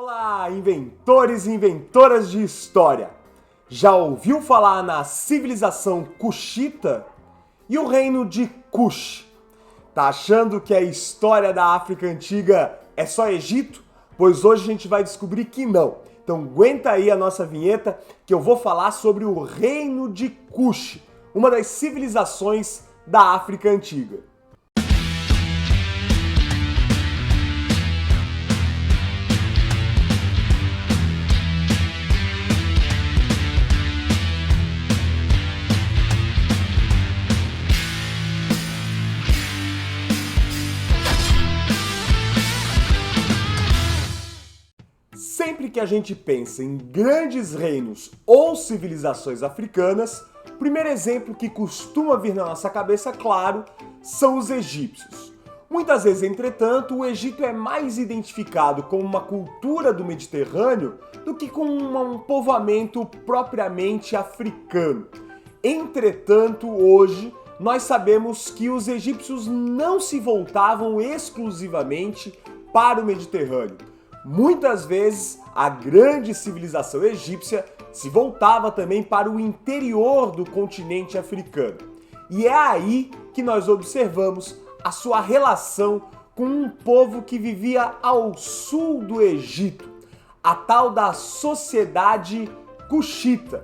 Olá, inventores e inventoras de história! Já ouviu falar na civilização Kushita e o reino de Kush? Tá achando que a história da África Antiga é só Egito? Pois hoje a gente vai descobrir que não. Então aguenta aí a nossa vinheta que eu vou falar sobre o reino de Kush, uma das civilizações da África Antiga. Sempre que a gente pensa em grandes reinos ou civilizações africanas, o primeiro exemplo que costuma vir na nossa cabeça, claro, são os egípcios. Muitas vezes, entretanto, o Egito é mais identificado como uma cultura do Mediterrâneo do que com um povoamento propriamente africano. Entretanto, hoje, nós sabemos que os egípcios não se voltavam exclusivamente para o Mediterrâneo. Muitas vezes, a grande civilização egípcia se voltava também para o interior do continente africano. E é aí que nós observamos a sua relação com um povo que vivia ao sul do Egito, a tal da sociedade Kushita,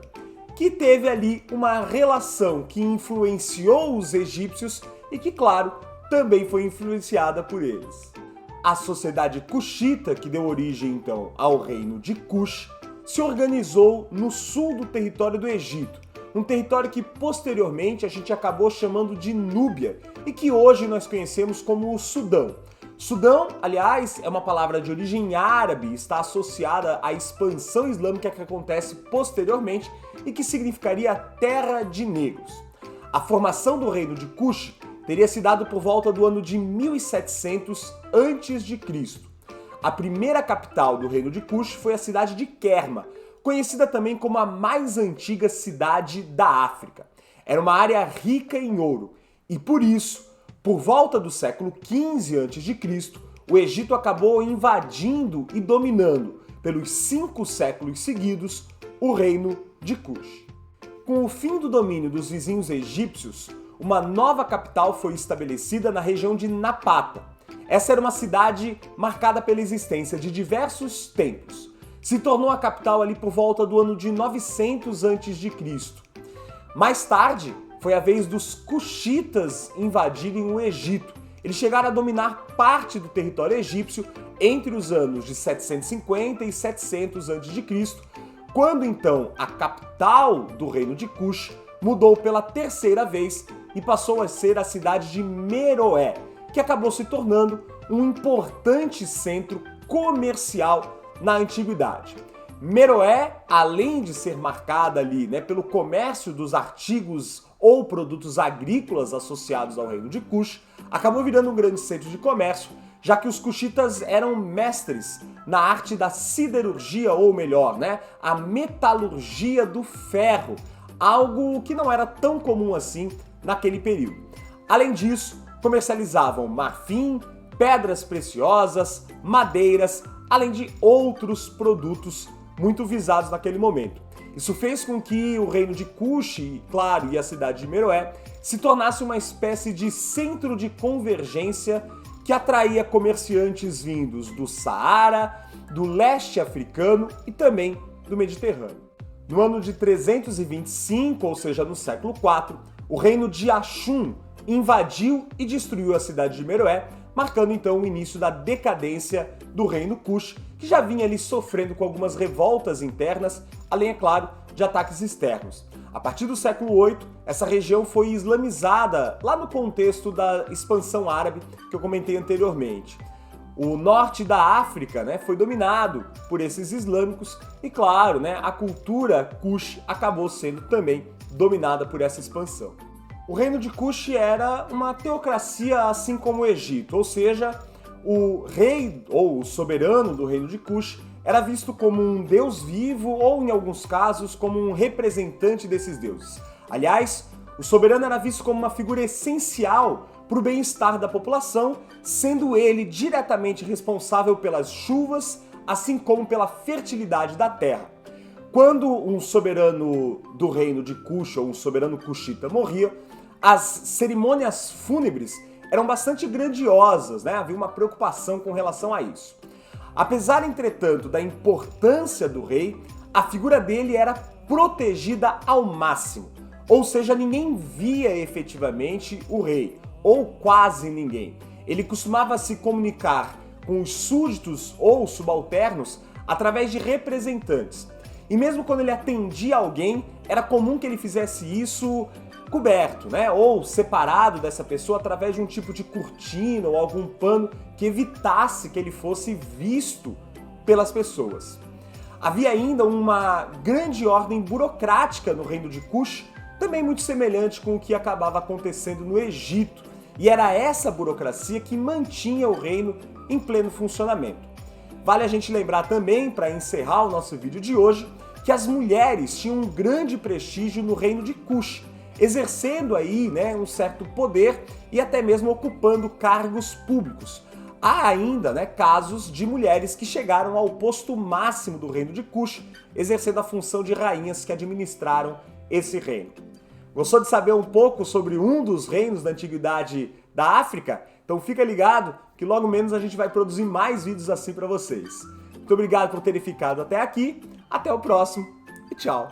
que teve ali uma relação que influenciou os egípcios e que, claro, também foi influenciada por eles. A sociedade Kushita, que deu origem então ao reino de Kush, se organizou no sul do território do Egito, um território que posteriormente a gente acabou chamando de Núbia e que hoje nós conhecemos como o Sudão. Sudão, aliás, é uma palavra de origem árabe, está associada à expansão islâmica que acontece posteriormente e que significaria terra de negros. A formação do reino de Kush teria se dado por volta do ano de 1700 a.C. A primeira capital do reino de Kush foi a cidade de Kerma, conhecida também como a mais antiga cidade da África. Era uma área rica em ouro e por isso, por volta do século XV a.C., o Egito acabou invadindo e dominando, pelos 5 séculos seguidos, o reino de Kush. Com o fim do domínio dos vizinhos egípcios, uma nova capital foi estabelecida na região de Napata. Essa era uma cidade marcada pela existência de diversos templos. Se tornou a capital ali por volta do ano de 900 a.C. Mais tarde, foi a vez dos Kushitas invadirem o Egito. Eles chegaram a dominar parte do território egípcio entre os anos de 750 e 700 a.C., quando então a capital do reino de Kush mudou pela terceira vez e passou a ser a cidade de Meroé, que acabou se tornando um importante centro comercial na antiguidade. Meroé, além de ser marcada ali, pelo comércio dos artigos ou produtos agrícolas associados ao reino de Kush, acabou virando um grande centro de comércio, já que os Kushitas eram mestres na arte da siderurgia, ou melhor, a metalurgia do ferro, algo que não era tão comum assim naquele período. Além disso, comercializavam marfim, pedras preciosas, madeiras, além de outros produtos muito visados naquele momento. Isso fez com que o reino de Kush, e a cidade de Meroé, se tornasse uma espécie de centro de convergência que atraía comerciantes vindos do Saara, do leste africano e também do Mediterrâneo. No ano de 325, ou seja, no século IV, o reino de Axum invadiu e destruiu a cidade de Meroé, marcando então o início da decadência do reino Kush, que já vinha ali sofrendo com algumas revoltas internas, além, é claro, de ataques externos. A partir do século VIII, essa região foi islamizada lá no contexto da expansão árabe que eu comentei anteriormente. O norte da África foi dominado por esses islâmicos e, claro, a cultura Kush acabou sendo também dominada por essa expansão. O reino de Kush era uma teocracia assim como o Egito, ou seja, o rei ou o soberano do reino de Kush era visto como um deus vivo ou, em alguns casos, como um representante desses deuses. Aliás, o soberano era visto como uma figura essencial para o bem-estar da população, sendo ele diretamente responsável pelas chuvas, assim como pela fertilidade da terra. Quando um soberano do reino de Cush ou um soberano cuxita morria, as cerimônias fúnebres eram bastante grandiosas, né? Havia uma preocupação com relação a isso. Apesar, entretanto, da importância do rei, a figura dele era protegida ao máximo. Ou seja, ninguém via efetivamente o rei, ou quase ninguém. Ele costumava se comunicar com os súditos ou subalternos através de representantes. E mesmo quando ele atendia alguém, era comum que ele fizesse isso coberto, né? Ou separado dessa pessoa através de um tipo de cortina ou algum pano que evitasse que ele fosse visto pelas pessoas. Havia ainda uma grande ordem burocrática no reino de Cush, também muito semelhante com o que acabava acontecendo no Egito, e era essa burocracia que mantinha o reino em pleno funcionamento. Vale a gente lembrar também, para encerrar o nosso vídeo de hoje, que as mulheres tinham um grande prestígio no reino de Cush, exercendo aí, né, um certo poder e até mesmo ocupando cargos públicos. Há ainda, né, casos de mulheres que chegaram ao posto máximo do reino de Cush, exercendo a função de rainhas que administraram esse reino. Gostou de saber um pouco sobre um dos reinos da antiguidade da África? Então fica ligado que logo menos a gente vai produzir mais vídeos assim para vocês. Muito obrigado por terem ficado até aqui, até o próximo e tchau!